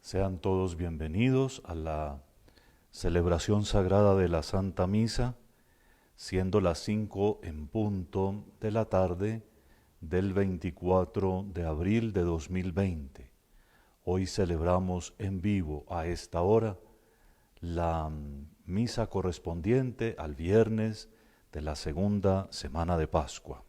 Sean todos bienvenidos a la celebración sagrada de la Santa Misa, siendo las 5 en punto de la tarde del 24 de abril de 2020. Hoy celebramos en vivo a esta hora la misa correspondiente al viernes de la segunda semana de Pascua.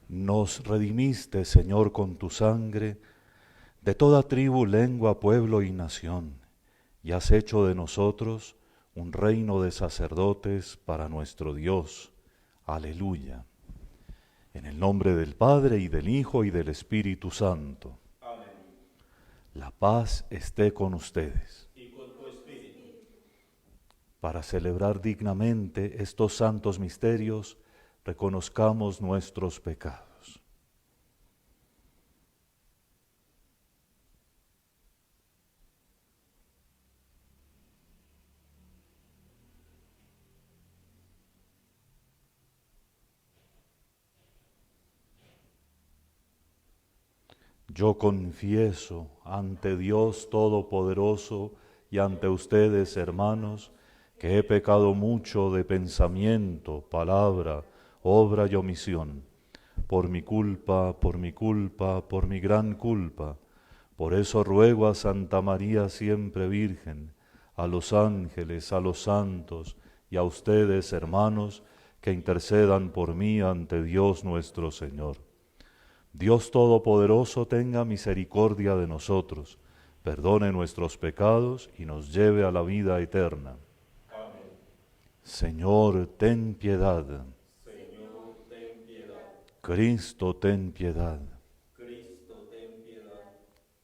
Nos redimiste, Señor, con tu sangre, de toda tribu, lengua, pueblo y nación, y has hecho de nosotros un reino de sacerdotes para nuestro Dios. Aleluya. En el nombre del Padre, y del Hijo, y del Espíritu Santo. Amén. La paz esté con ustedes. Y con tu espíritu. Para celebrar dignamente estos santos misterios, reconozcamos nuestros pecados. Yo confieso ante Dios Todopoderoso y ante ustedes, hermanos, que he pecado mucho de pensamiento, palabra, obra y omisión, por mi culpa, por mi gran culpa. Por eso ruego a Santa María siempre Virgen, a los ángeles, a los santos y a ustedes, hermanos, que intercedan por mí ante Dios nuestro Señor. Dios Todopoderoso tenga misericordia de nosotros, perdone nuestros pecados y nos lleve a la vida eterna. Amén. Señor, ten piedad. Señor, ten piedad. Cristo, ten piedad. Cristo, ten piedad.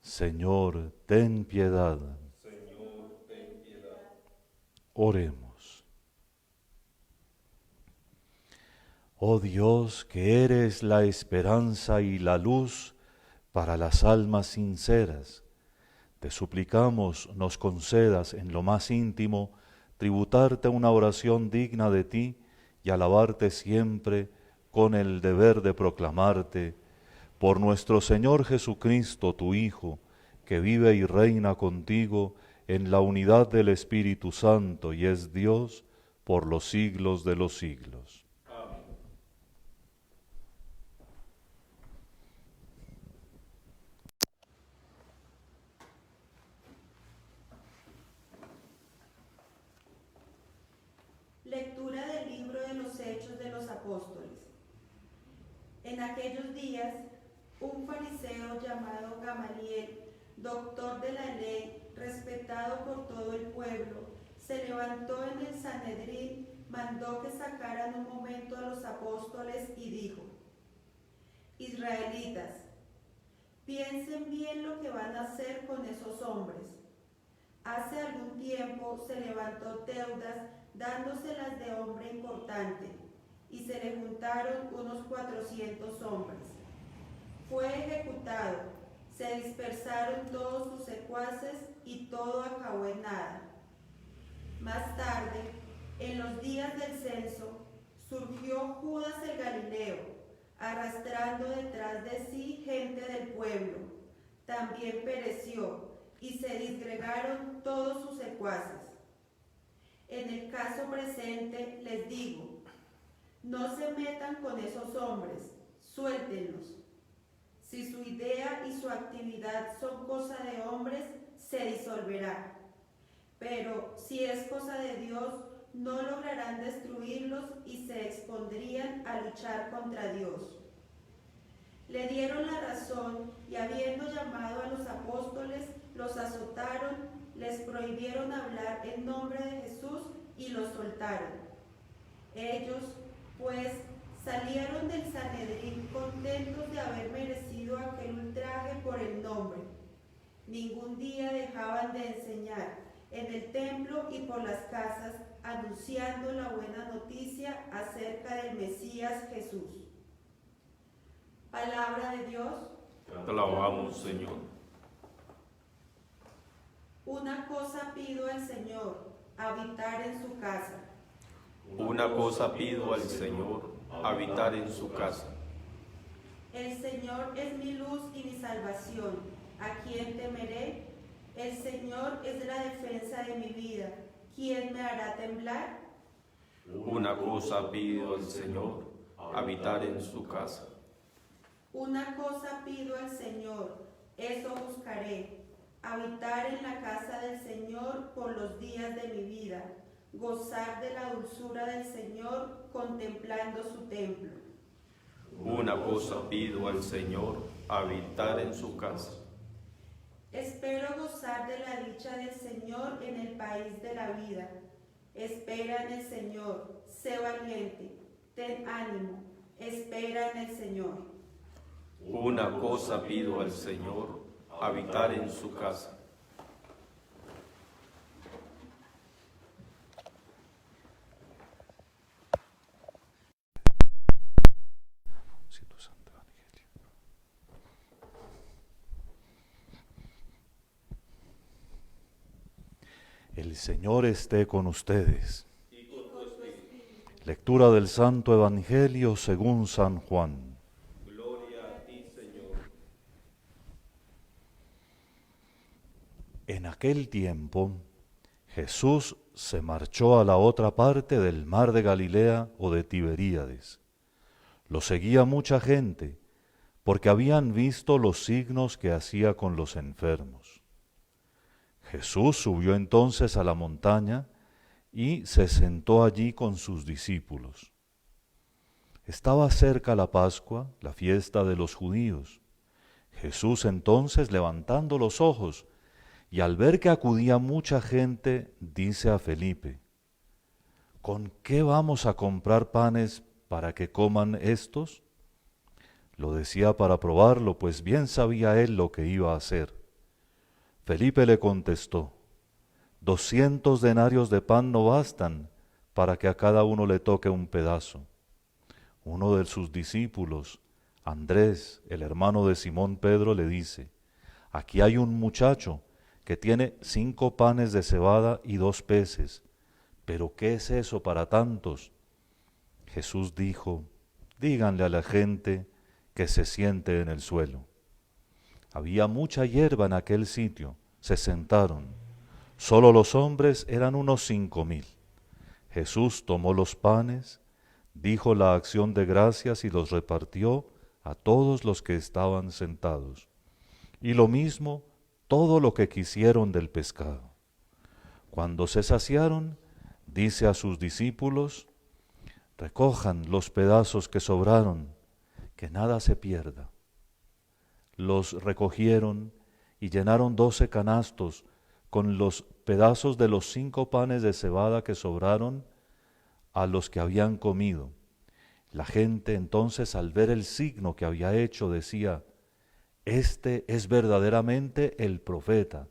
Señor, ten piedad. Señor, ten piedad. Oremos. Oh Dios, que eres la esperanza y la luz para las almas sinceras, te suplicamos nos concedas en lo más íntimo tributarte una oración digna de ti y alabarte siempre con el deber de proclamarte por nuestro Señor Jesucristo, tu Hijo, que vive y reina contigo en la unidad del Espíritu Santo y es Dios por los siglos de los siglos. Amén. Lectura del libro de los Hechos de los Apóstoles. En aquellos días, un fariseo llamado Gamaliel, doctor de la ley, respetado por todo el pueblo, se levantó en el Sanedrín, mandó que sacaran un momento a los apóstoles y dijo: Israelitas, piensen bien lo que van a hacer con esos hombres. Hace algún tiempo se levantó Teudas dándoselas de hombre importante, y se le juntaron unos 400 hombres. Fue ejecutado, se dispersaron todos sus secuaces y todo acabó en nada. Más tarde, en los días del censo, surgió Judas el Galileo, arrastrando detrás de sí gente del pueblo. También pereció, y se disgregaron todos sus secuaces. En el caso presente les digo, no se metan con esos hombres, suéltenlos. Si su idea y su actividad son cosa de hombres, se disolverá. Pero si es cosa de Dios, no lograrán destruirlos y se expondrían a luchar contra Dios. Le dieron la razón y habiendo llamado a los apóstoles, los azotaron, les prohibieron hablar en nombre de Jesús y los soltaron. Ellos, pues, salieron del Sanedrín contentos de haber merecido aquel ultraje por el nombre. Ningún día dejaban de enseñar en el templo y por las casas, anunciando la buena noticia acerca del Mesías Jesús. Palabra de Dios. Te alabamos, Señor. Una cosa pido al Señor, habitar en su casa. Una cosa pido al Señor, habitar en su casa. El Señor es mi luz y mi salvación. ¿A quién temeré? El Señor es la defensa de mi vida. ¿Quién me hará temblar? Una cosa pido al Señor, habitar en su casa. Una cosa pido al Señor, eso buscaré, habitar en la casa del Señor por los días de mi vida, gozar de la dulzura del Señor contemplando su templo. Una cosa pido al Señor, habitar en su casa. Espero gozar de la dicha del Señor en el país de la vida. Espera en el Señor, sé valiente, ten ánimo, espera en el Señor. Una cosa pido al Señor, habitar en su casa. Santo Evangelio. El Señor esté con ustedes. Lectura del Santo Evangelio según San Juan. Gloria a ti, Señor. En aquel tiempo, Jesús se marchó a la otra parte del mar de Galilea o de Tiberíades. Lo seguía mucha gente, porque habían visto los signos que hacía con los enfermos. Jesús subió entonces a la montaña y se sentó allí con sus discípulos. Estaba cerca la Pascua, la fiesta de los judíos. Jesús entonces, levantando los ojos, y al ver que acudía mucha gente, dice a Felipe: ¿Con qué vamos a comprar panes para que coman estos? Lo decía para probarlo, pues bien sabía él lo que iba a hacer. Felipe le contestó: 200 denarios de pan no bastan para que a cada uno le toque un pedazo. Uno de sus discípulos, Andrés, el hermano de Simón Pedro, le dice: aquí hay un muchacho que tiene 5 panes de cebada y 2 peces. ¿Pero qué es eso para tantos? Jesús dijo: díganle a la gente que se siente en el suelo. Había mucha hierba en aquel sitio. Se sentaron. Solo los hombres eran unos 5,000. Jesús tomó los panes, dijo la acción de gracias y los repartió a todos los que estaban sentados. Y lo mismo todo lo que quisieron del pescado. Cuando se saciaron, dice a sus discípulos: recojan los pedazos que sobraron, que nada se pierda. Los recogieron y llenaron 12 canastos con los pedazos de los 5 panes de cebada que sobraron a los que habían comido. La gente entonces, al ver el signo que había hecho, decía: este es verdaderamente el profeta,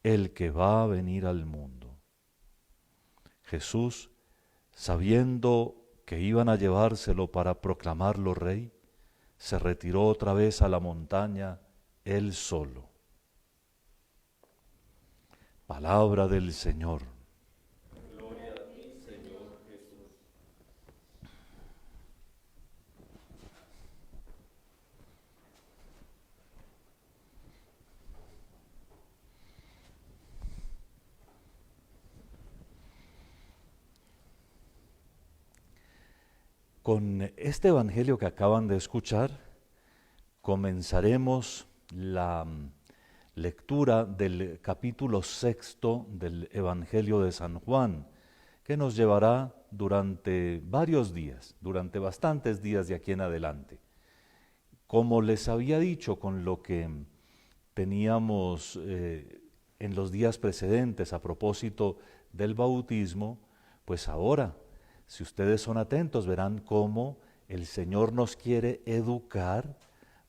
el que va a venir al mundo. Jesús, sabiendo que iban a llevárselo para proclamarlo rey, se retiró otra vez a la montaña él solo. Palabra del Señor. Gloria a ti, Señor Jesús. Con este evangelio que acaban de escuchar, comenzaremos la lectura del capítulo 6 del Evangelio de San Juan, que nos llevará durante varios días, durante bastantes días de aquí en adelante. Como les había dicho con lo que teníamos en los días precedentes a propósito del bautismo, pues ahora, si ustedes son atentos, verán cómo el Señor nos quiere educar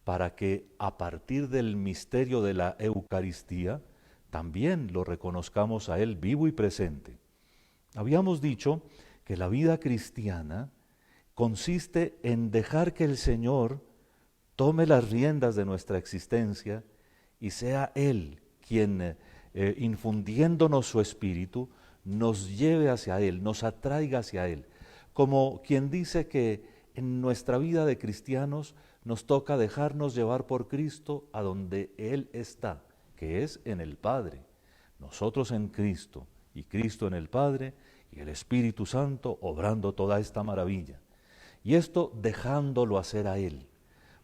para que a partir del misterio de la Eucaristía también lo reconozcamos a Él vivo y presente. Habíamos dicho que la vida cristiana consiste en dejar que el Señor tome las riendas de nuestra existencia y sea Él quien, infundiéndonos su espíritu, nos lleve hacia Él, nos atraiga hacia Él. Como quien dice que en nuestra vida de cristianos nos toca dejarnos llevar por Cristo a donde Él está, que es en el Padre. Nosotros en Cristo y Cristo en el Padre y el Espíritu Santo obrando toda esta maravilla. Y esto dejándolo hacer a Él.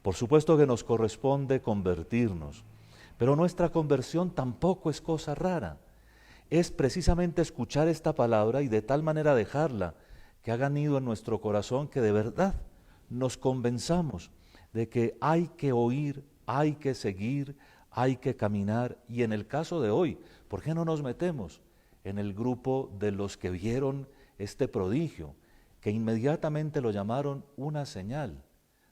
Por supuesto que nos corresponde convertirnos, pero nuestra conversión tampoco es cosa rara. Es precisamente escuchar esta palabra y de tal manera dejarla que haga nido en nuestro corazón que de verdad nos convenzamos de que hay que oír, hay que seguir, hay que caminar. Y en el caso de hoy, ¿por qué no nos metemos en el grupo de los que vieron este prodigio, que inmediatamente lo llamaron una señal?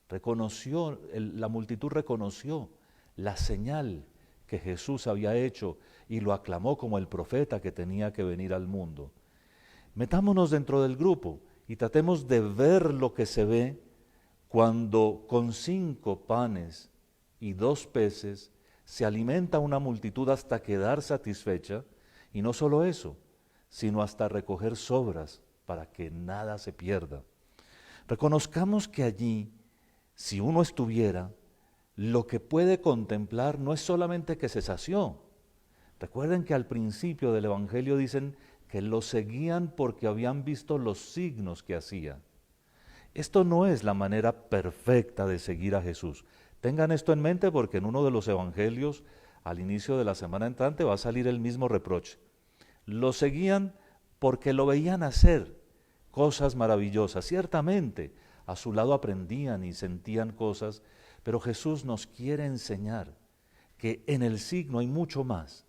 La multitud reconoció la señal que Jesús había hecho y lo aclamó como el profeta que tenía que venir al mundo. Metámonos dentro del grupo y tratemos de ver lo que se ve cuando con 5 panes y 2 peces se alimenta una multitud hasta quedar satisfecha, y no solo eso, sino hasta recoger sobras para que nada se pierda. Reconozcamos que allí, si uno estuviera, lo que puede contemplar no es solamente que se sació. Recuerden que al principio del Evangelio dicen que lo seguían porque habían visto los signos que hacía. Esto no es la manera perfecta de seguir a Jesús. Tengan esto en mente porque en uno de los evangelios, al inicio de la semana entrante, va a salir el mismo reproche. Lo seguían porque lo veían hacer cosas maravillosas. Ciertamente, a su lado aprendían y sentían cosas, pero Jesús nos quiere enseñar que en el signo hay mucho más.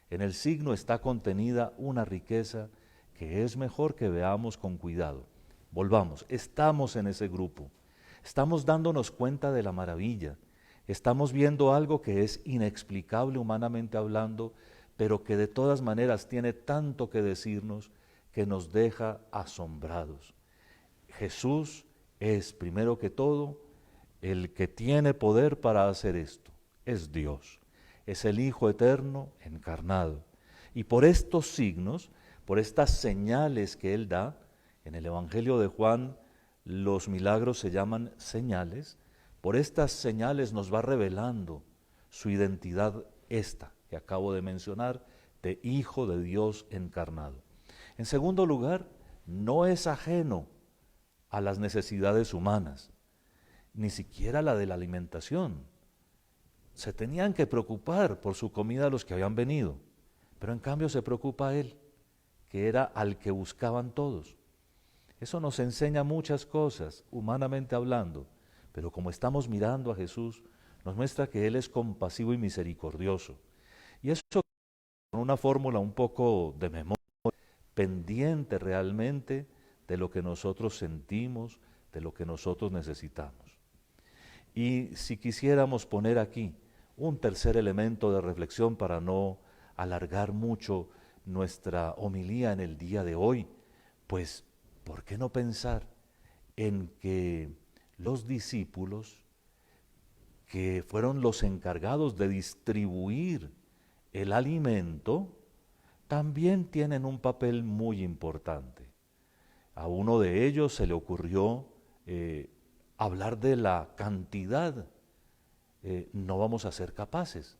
En el signo está contenida una riqueza que es mejor que veamos con cuidado. Volvamos, estamos en ese grupo, estamos dándonos cuenta de la maravilla, estamos viendo algo que es inexplicable humanamente hablando, pero que de todas maneras tiene tanto que decirnos que nos deja asombrados. Jesús es, primero que todo, el que tiene poder para hacer esto, es Dios, es el Hijo eterno encarnado. Y por estos signos, por estas señales que Él da, en el Evangelio de Juan los milagros se llaman señales, por estas señales nos va revelando su identidad esta que acabo de mencionar, de Hijo de Dios encarnado. En segundo lugar, no es ajeno a las necesidades humanas, ni siquiera la de la alimentación. Se tenían que preocupar por su comida los que habían venido, pero en cambio se preocupa Él, que era al que buscaban todos. Eso nos enseña muchas cosas, humanamente hablando, pero como estamos mirando a Jesús, nos muestra que Él es compasivo y misericordioso. Y eso con una fórmula un poco de memoria, pendiente realmente de lo que nosotros sentimos, de lo que nosotros necesitamos. Y si quisiéramos poner aquí un tercer elemento de reflexión para no alargar mucho nuestra homilía en el día de hoy, pues ¿por qué no pensar en que los discípulos, que fueron los encargados de distribuir el alimento, también tienen un papel muy importante? A uno de ellos se le ocurrió hablar de la cantidad. No vamos a ser capaces,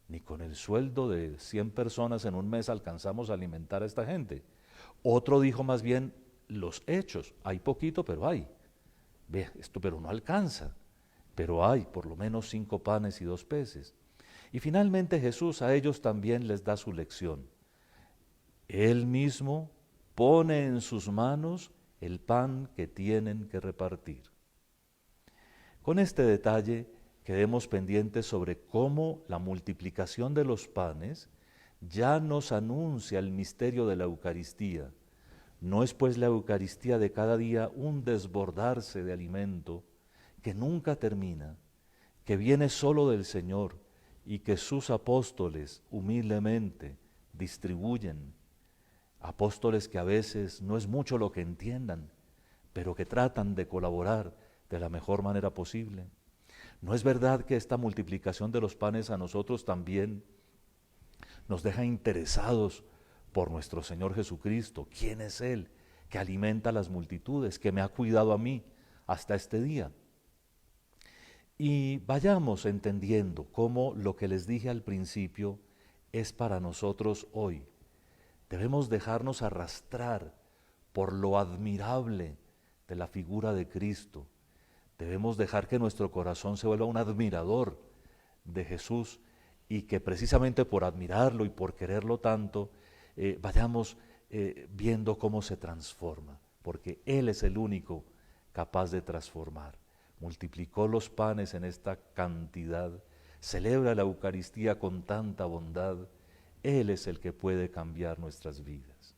ni con el sueldo de 100 personas en un mes alcanzamos a alimentar a esta gente. Otro dijo más bien, los hechos, hay poquito, pero hay. Ve, esto pero no alcanza, pero hay por lo menos 5 panes y 2 peces. Y finalmente Jesús a ellos también les da su lección. Él mismo pone en sus manos el pan que tienen que repartir. Con este detalle quedemos pendientes sobre cómo la multiplicación de los panes ya nos anuncia el misterio de la Eucaristía. ¿No es pues la Eucaristía de cada día un desbordarse de alimento que nunca termina, que viene solo del Señor y que sus apóstoles humildemente distribuyen? Apóstoles que a veces no es mucho lo que entiendan, pero que tratan de colaborar de la mejor manera posible. ¿No es verdad que esta multiplicación de los panes a nosotros también nos deja interesados por nuestro Señor Jesucristo? ¿Quién es Él que alimenta a las multitudes, que me ha cuidado a mí hasta este día? Y vayamos entendiendo cómo lo que les dije al principio es para nosotros hoy. Debemos dejarnos arrastrar por lo admirable de la figura de Cristo. Debemos dejar que nuestro corazón se vuelva un admirador de Jesús y que precisamente por admirarlo y por quererlo tanto, vayamos viendo cómo se transforma, porque Él es el único capaz de transformar. Multiplicó los panes en esta cantidad, celebra la Eucaristía con tanta bondad. Él es el que puede cambiar nuestras vidas.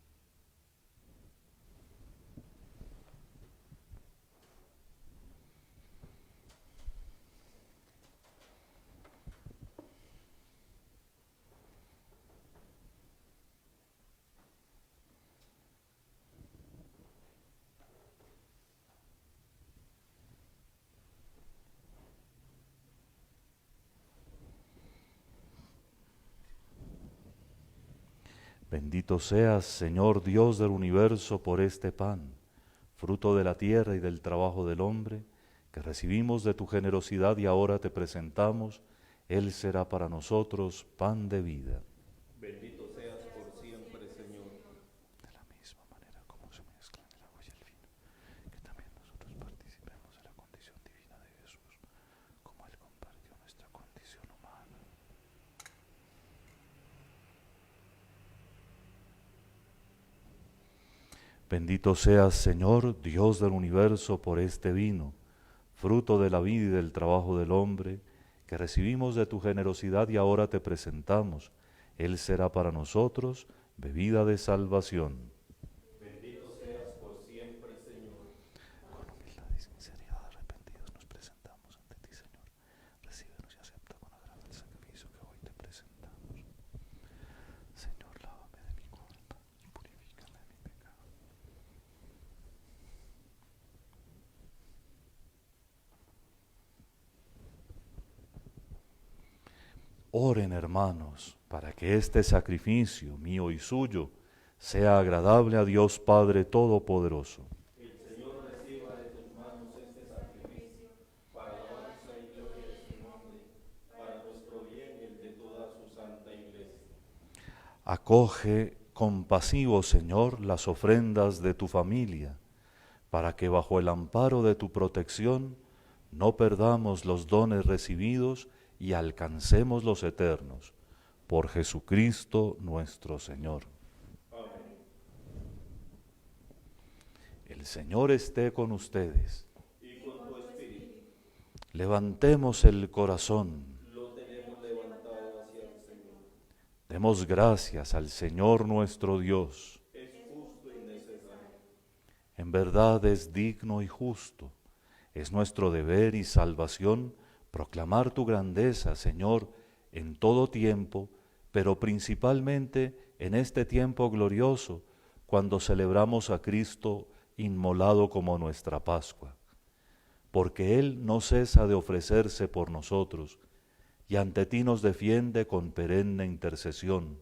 Bendito seas, Señor Dios del universo, por este pan, fruto de la tierra y del trabajo del hombre, que recibimos de tu generosidad y ahora te presentamos. Él será para nosotros pan de vida. Bendito seas por siempre, Señor. De la misma manera como se mezclan el agua y el vino, que también nosotros participemos de la condición divina de Jesús, como Él compartió nuestra condición humana. Bendito seas, Señor, Dios del universo, por este vino, fruto de la vida y del trabajo del hombre, que recibimos de tu generosidad y ahora te presentamos. Él será para nosotros bebida de salvación. Bendito seas por siempre, Señor. Con humildad y sinceridad arrepentidos nos presentamos ante ti, Señor. Recíbenos y acepta con agrado el sacrificio que hoy te presentamos. Señor, lávame de mi culpa y purifícame de mi pecado. Oren, hermanos, para que este sacrificio mío y suyo sea agradable a Dios Padre Todopoderoso. El Señor reciba de tus manos este sacrificio para alabanza y gloria de su nombre, para nuestro bien y el de toda su santa Iglesia. Acoge, compasivo Señor, las ofrendas de tu familia, para que bajo el amparo de tu protección no perdamos los dones recibidos y alcancemos los eternos. Por Jesucristo nuestro Señor. Amén. El Señor esté con ustedes. Y con tu espíritu. Levantemos el corazón. Lo tenemos levantado hacia el Señor. Demos gracias al Señor nuestro Dios. Es justo y necesario. En verdad es digno y justo. Es nuestro deber y salvación proclamar tu grandeza, Señor, en todo tiempo, pero principalmente en este tiempo glorioso, cuando celebramos a Cristo inmolado como nuestra Pascua. Porque Él no cesa de ofrecerse por nosotros, y ante ti nos defiende con perenne intercesión.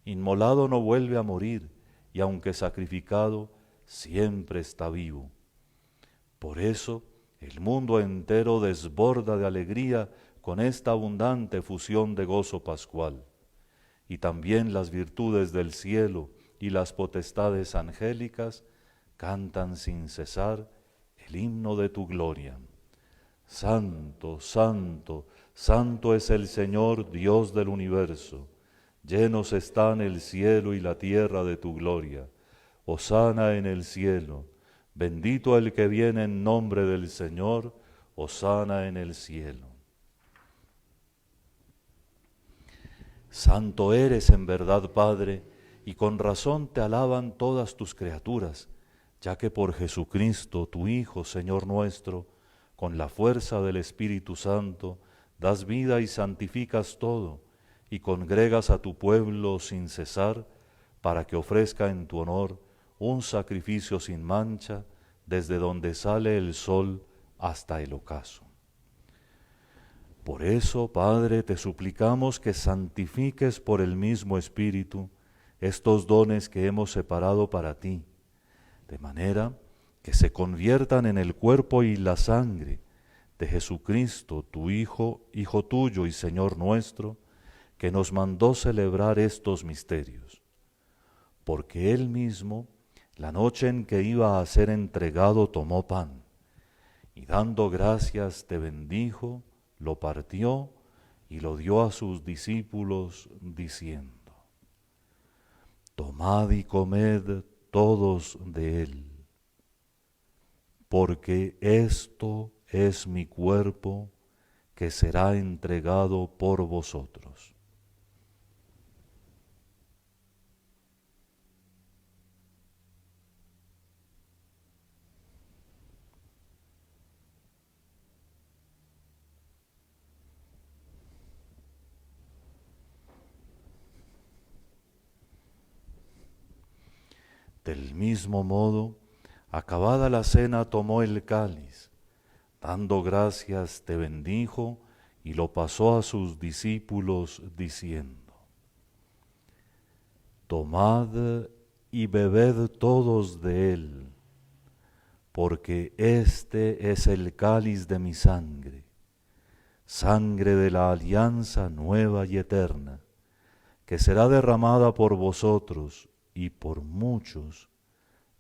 Inmolado no vuelve a morir, y aunque sacrificado, siempre está vivo. Por eso, el mundo entero desborda de alegría con esta abundante fusión de gozo pascual. Y también las virtudes del cielo y las potestades angélicas cantan sin cesar el himno de tu gloria. Santo, santo, santo es el Señor Dios del universo. Llenos están el cielo y la tierra de tu gloria. Hosana en el cielo. Bendito el que viene en nombre del Señor, hosana en el cielo. Santo eres en verdad, Padre, y con razón te alaban todas tus criaturas, ya que por Jesucristo, tu Hijo, Señor nuestro, con la fuerza del Espíritu Santo, das vida y santificas todo, y congregas a tu pueblo sin cesar, para que ofrezca en tu honor un sacrificio sin mancha, desde donde sale el sol hasta el ocaso. Por eso, Padre, te suplicamos que santifiques por el mismo Espíritu estos dones que hemos separado para ti, de manera que se conviertan en el cuerpo y la sangre de Jesucristo, tu Hijo, Hijo tuyo y Señor nuestro, que nos mandó celebrar estos misterios. Porque Él mismo, la noche en que iba a ser entregado, tomó pan, y dando gracias te bendijo, lo partió y lo dio a sus discípulos, diciendo: Tomad y comed todos de él, porque esto es mi cuerpo que será entregado por vosotros. Del mismo modo, acabada la cena, tomó el cáliz, dando gracias te bendijo y lo pasó a sus discípulos diciendo: Tomad y bebed todos de él, porque este es el cáliz de mi sangre, sangre de la alianza nueva y eterna, que será derramada por vosotros y por muchos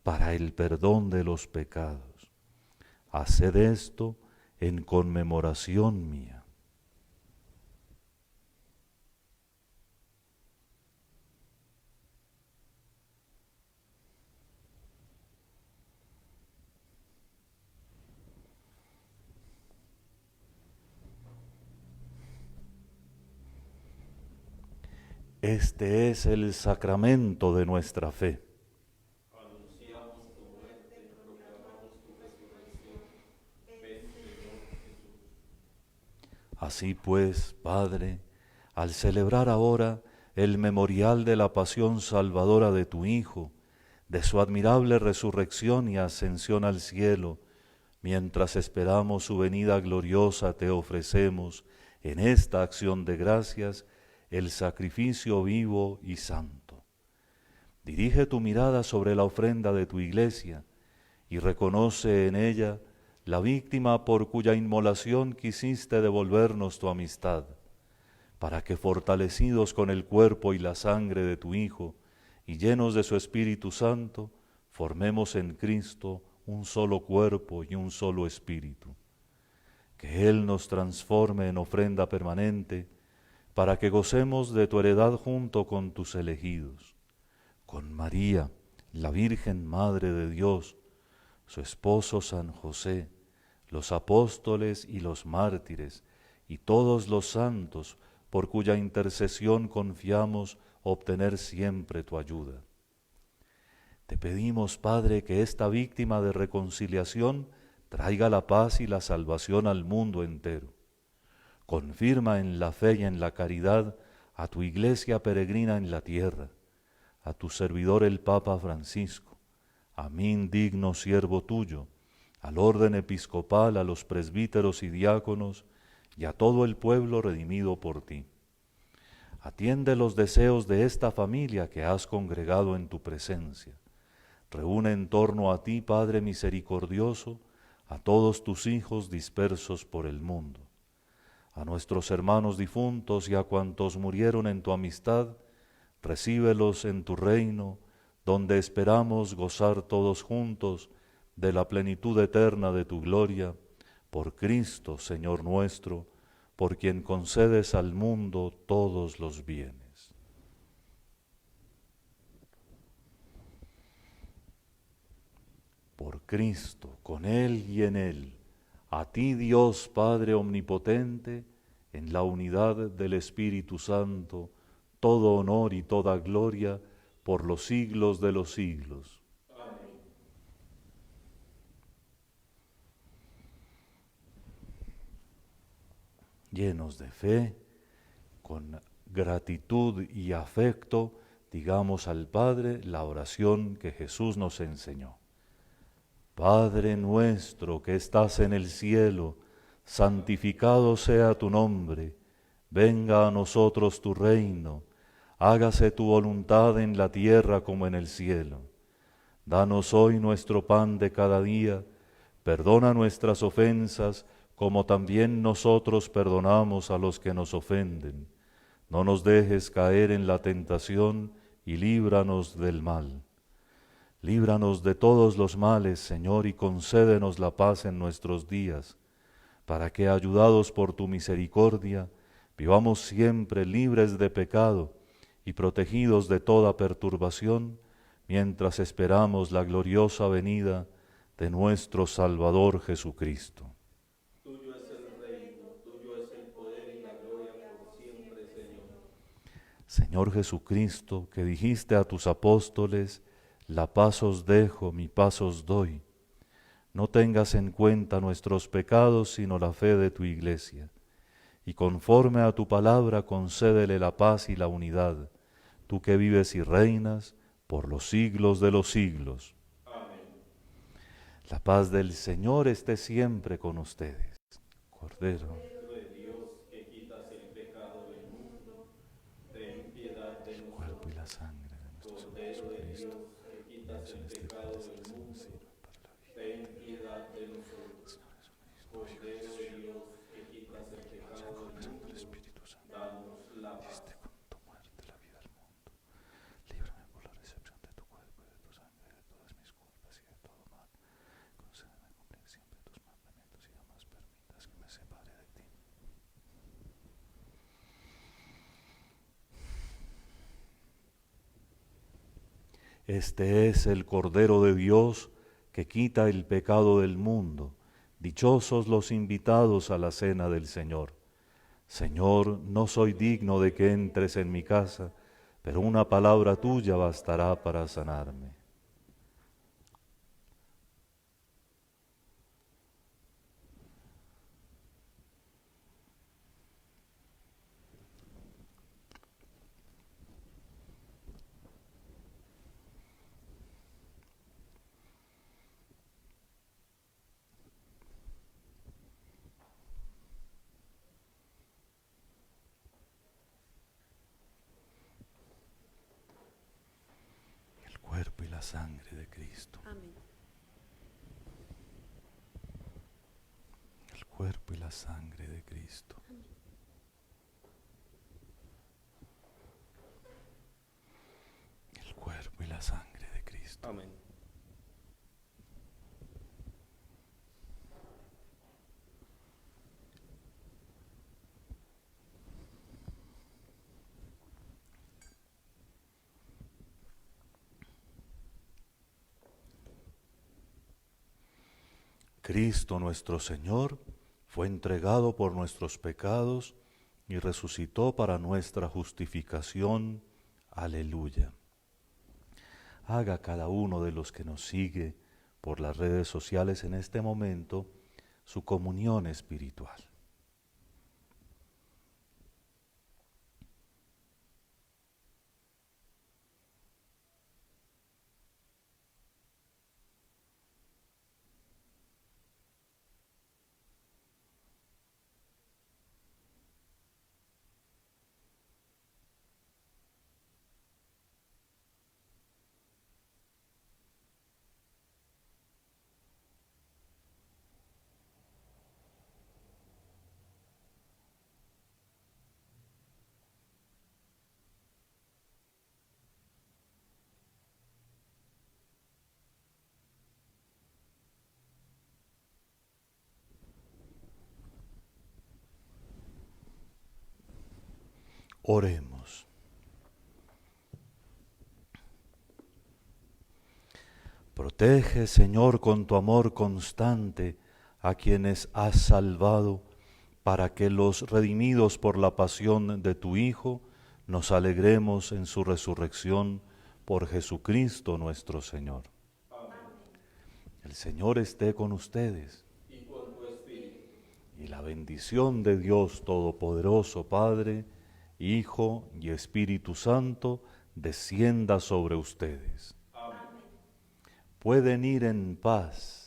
para el perdón de los pecados. Haced esto en conmemoración mía. Este es el sacramento de nuestra fe. Anunciamos tu muerte, proclamamos tu resurrección. Ven, Señor Jesús. Así pues, Padre, al celebrar ahora el memorial de la pasión salvadora de tu Hijo, de su admirable resurrección y ascensión al cielo, mientras esperamos su venida gloriosa, te ofrecemos en esta acción de gracias el sacrificio vivo y santo. Dirige tu mirada sobre la ofrenda de tu iglesia y reconoce en ella la víctima por cuya inmolación quisiste devolvernos tu amistad, para que fortalecidos con el cuerpo y la sangre de tu Hijo y llenos de su Espíritu Santo, formemos en Cristo un solo cuerpo y un solo espíritu. Que Él nos transforme en ofrenda permanente, para que gocemos de tu heredad junto con tus elegidos, con María, la Virgen Madre de Dios, su esposo San José, los apóstoles y los mártires, y todos los santos, por cuya intercesión confiamos obtener siempre tu ayuda. Te pedimos, Padre, que esta víctima de reconciliación traiga la paz y la salvación al mundo entero. Confirma en la fe y en la caridad a tu iglesia peregrina en la tierra, a tu servidor el Papa Francisco, a mí indigno siervo tuyo, al orden episcopal, a los presbíteros y diáconos, y a todo el pueblo redimido por ti. Atiende los deseos de esta familia que has congregado en tu presencia. Reúne en torno a ti, Padre misericordioso, a todos tus hijos dispersos por el mundo. A nuestros hermanos difuntos y a cuantos murieron en tu amistad, recíbelos en tu reino, donde esperamos gozar todos juntos de la plenitud eterna de tu gloria, por Cristo, Señor nuestro, por quien concedes al mundo todos los bienes. Por Cristo, con Él y en Él, a ti Dios Padre omnipotente, en la unidad del Espíritu Santo, todo honor y toda gloria por los siglos de los siglos. Amén. Llenos de fe, con gratitud y afecto, digamos al Padre la oración que Jesús nos enseñó. Padre nuestro que estás en el cielo, santificado sea tu nombre, venga a nosotros tu reino, hágase tu voluntad en la tierra como en el cielo. Danos hoy nuestro pan de cada día, perdona nuestras ofensas como también nosotros perdonamos a los que nos ofenden. No nos dejes caer en la tentación y líbranos del mal. Líbranos de todos los males, Señor, y concédenos la paz en nuestros días, para que, ayudados por tu misericordia, vivamos siempre libres de pecado y protegidos de toda perturbación, mientras esperamos la gloriosa venida de nuestro Salvador Jesucristo. Tuyo es el reino, tuyo es el poder y la gloria por siempre, Señor. Señor Jesucristo, que dijiste a tus apóstoles, la paz os dejo, mi paz os doy. No tengas en cuenta nuestros pecados, sino la fe de tu Iglesia. Y conforme a tu palabra, concédele la paz y la unidad, tú que vives y reinas por los siglos de los siglos. Amén. La paz del Señor esté siempre con ustedes. Cordero De Dios, que quitas el pecado del mundo, ten piedad de nosotros. cuerpo y la sangre de nuestro Señor Cordero de Jesucristo, Dios, que quitas el pecado del mundo, ten piedad de nosotros. Cordero de Dios, que quitas el pecado del mundo, danos la paz. con tu muerte la vida del mundo. Líbrame por la recepción de tu cuerpo y de tu sangre, de todas mis culpas y de todo mal. Concédeme cumplir siempre tus mandamientos y jamás permitas que me separe de ti. Este es el Cordero de Dios que quita el pecado del mundo. Dichosos los invitados a la cena del Señor. Señor, no soy digno de que entres en mi casa, pero una palabra tuya bastará para sanarme. El cuerpo y la sangre de Cristo. Amén. El cuerpo y la sangre de Cristo. El cuerpo y la sangre de Cristo. Amén. Cristo nuestro Señor fue entregado por nuestros pecados y resucitó para nuestra justificación. Aleluya. Haga cada uno de los que nos sigue por las redes sociales en este momento su comunión espiritual. Oremos. Protege, Señor, con tu amor constante a quienes has salvado, para que los redimidos por la pasión de tu Hijo nos alegremos en su resurrección por Jesucristo nuestro Señor. Amén. El Señor esté con ustedes. Y con tu espíritu. Y la bendición de Dios Todopoderoso, Padre, Hijo y Espíritu Santo, descienda sobre ustedes. Amén. Pueden ir en paz.